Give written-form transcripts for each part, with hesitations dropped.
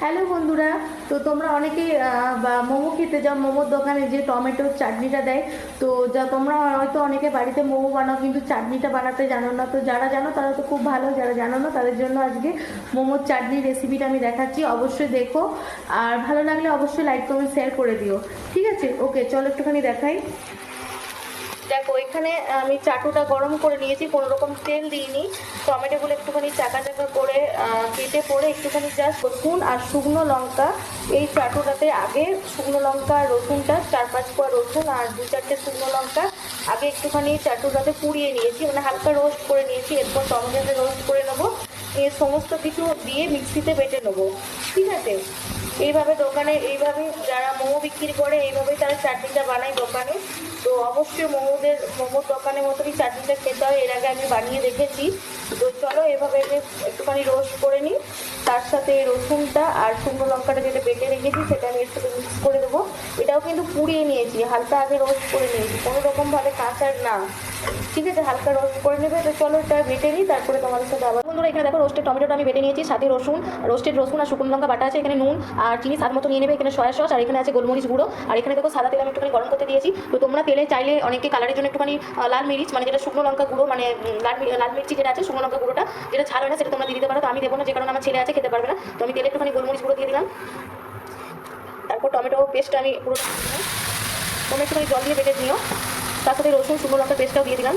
Hello বন্ধুরা, তো তোমরা অনেকেই মোমো খেতে যাও, মোমোর দোকানে যে টমেটোর চাটনিটা দেয়। তো যা তোমরা হয়তো অনেকে বাড়িতে মোমো বানাও কিন্তু চাটনিটা বানাতে জানো না। তো যারা জানো তারা তো খুব ভালো, যারা জানো না তাদের জন্য আজকে মোমোর চাটনির রেসিপিটা আমি দেখাচ্ছি। অবশ্যই দেখো, আর ভালো লাগলে অবশ্যই লাইক কমেন্ট শেয়ার করে দিও। ঠিক আছে, ওকে, চলো একটুখানি দেখাই। দেখো, এখানে আমি চাটুটা গরম করে নিয়েছি, কোনো রকম তেল দিইনি। টমেটোগুলো একটুখানি চাকা চাকা করে কেটে পরে একটুখানি জাস্ট রসুন আর শুকনো লঙ্কা, এই চাটুটাতে আগে শুকনো লঙ্কা আর রসুনটা 4-5 কোয়া রসুন আর 2-4টে শুকনো লঙ্কা আগে একটুখানি চাটুটাতে পুড়িয়ে নিয়েছি, মানে হালকা রোস্ট করে নিয়েছি। এরপর টমেটোতে রোস্ট করে নেবো, এই সমস্ত কিছু দিয়ে মিক্সিতে বেটে নেবো। ঠিক আছে, এইভাবে দোকানে এইভাবে যারা মোমো বিক্রি করে এইভাবেই তারা চাটনিটা বানায় দোকানে। তো অবশ্যই মোমোর দোকানের মতনই চাটনিটা খেতে হয়, এর আগে আমি বানিয়ে দেখেছি। তো চলো এভাবে একটুখানি রোস্ট করে নিই, তার সাথে রসুনটা আর শুকনো লঙ্কাটা যেটা বেটে রেখেছি সেটা আমি এর সাথে মিক্স করে দেবো। এটাও কিন্তু পুড়িয়ে নিয়েছি, হালকা আগে রোস্ট করে নিয়েছি, কোনো রকমভাবে কাঁচার না। ঠিক আছে, হালকা রোস্ট করে নেবে। তো চলো এটা বেটে নিই, তারপরে তোমাদের সাথে আবার। বন্ধুরা, এখানে দেখো রোস্টেড টমেটোটা আমি বেটে নিয়েছি, সাথে রোস্টেড রসুন আর শুকনো লঙ্কা বাটা আছে, এখানে নুন আর চিনি স্বাদ মতো নিয়ে নেবে, এখানে সয়া সস আর এখানে আছে গোলমরিচ গুঁড়ো, আর এখানে দেখো সাদা তেল আমি একটুখানি গরম করতে দিয়েছি। তো তোমরা তেলে চাইলে অনেকে কালারের জন্য একটুখানি লাল মিরিচ, মানে যেটা শুকনো লঙ্কা গুঁড়ো, মানে লাল মির্চি যেটা আছে শুকনো লঙ্কা গুঁড়োটা, যেটা ঝাল হয় না সেটা তোমরা দিয়ে দিতে পারো। তো আমি দেবো না, যে কারণে আমার ছেলে আছে খেতে পারবে না। তো আমি তেলে একটুখানি গোলমরিচ গুঁড়ো দিয়ে দিলাম। তারপর টমেটো পেস্টটা আমি পুরো তোমরা একটুখানি জল দিয়ে বেটে নিও, তার সাথে রসুন শুকনো লঙ্কা পেস্টটাও দিয়ে দিলাম।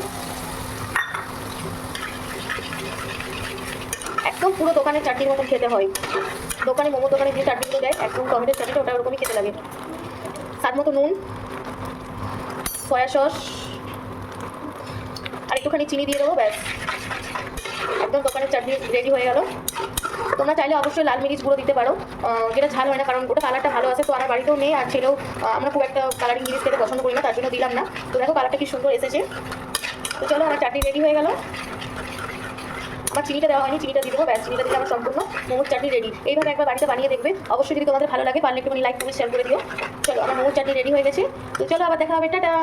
একদম পুরো দোকানের চাটনির মতন খেতে হয়, দোকানে মোমো দোকানে যে চাটনিগুলো দেয় একদম টমেটোর চাটনিটা ওটা ওরকমই খেতে লাগে। স্বাদ মতো নুন, সয়া সস আর একটুখানি চিনি দিয়ে দেবো, ব্যাস একদম দোকানের চাটনি রেডি হয়ে গেল। তোমরা চাইলে অবশ্যই লাল মিরিচ গুঁড়ো দিতে পারো, যেটা ঝাল হয় না, কারণ ওটা কালারটা ভালো আছে। তো আমার বাড়িতেও নেই, আর ছেলেও আমরা খুব একটা কালারিং জিনিস খেতে পছন্দ করি না, তার জন্য দিলাম না। তো দেখো কালারটা কি সুন্দর এসেছে। তো চলো, আমার চাটনি রেডি হয়ে গেল। আমার চিনিটা দেওয়া হয়নি, চিনিটা দিয়ে দেবো, ব্যাস চিনিটা দিলে আমার সম্পূর্ণ মোমোর চাটনি রেডি। এইভাবে একবার বাড়িতে বানিয়ে দেখবে, অবশ্যই যদি তোমাদের ভালো লাগে পারলে একটুখানি লাইক করে শেয়ার করে দিও। চলো, আমার মোমোর চাটনি রেডি হয়ে গেছে। তো চলো আবার দেখা হবে, টাটা।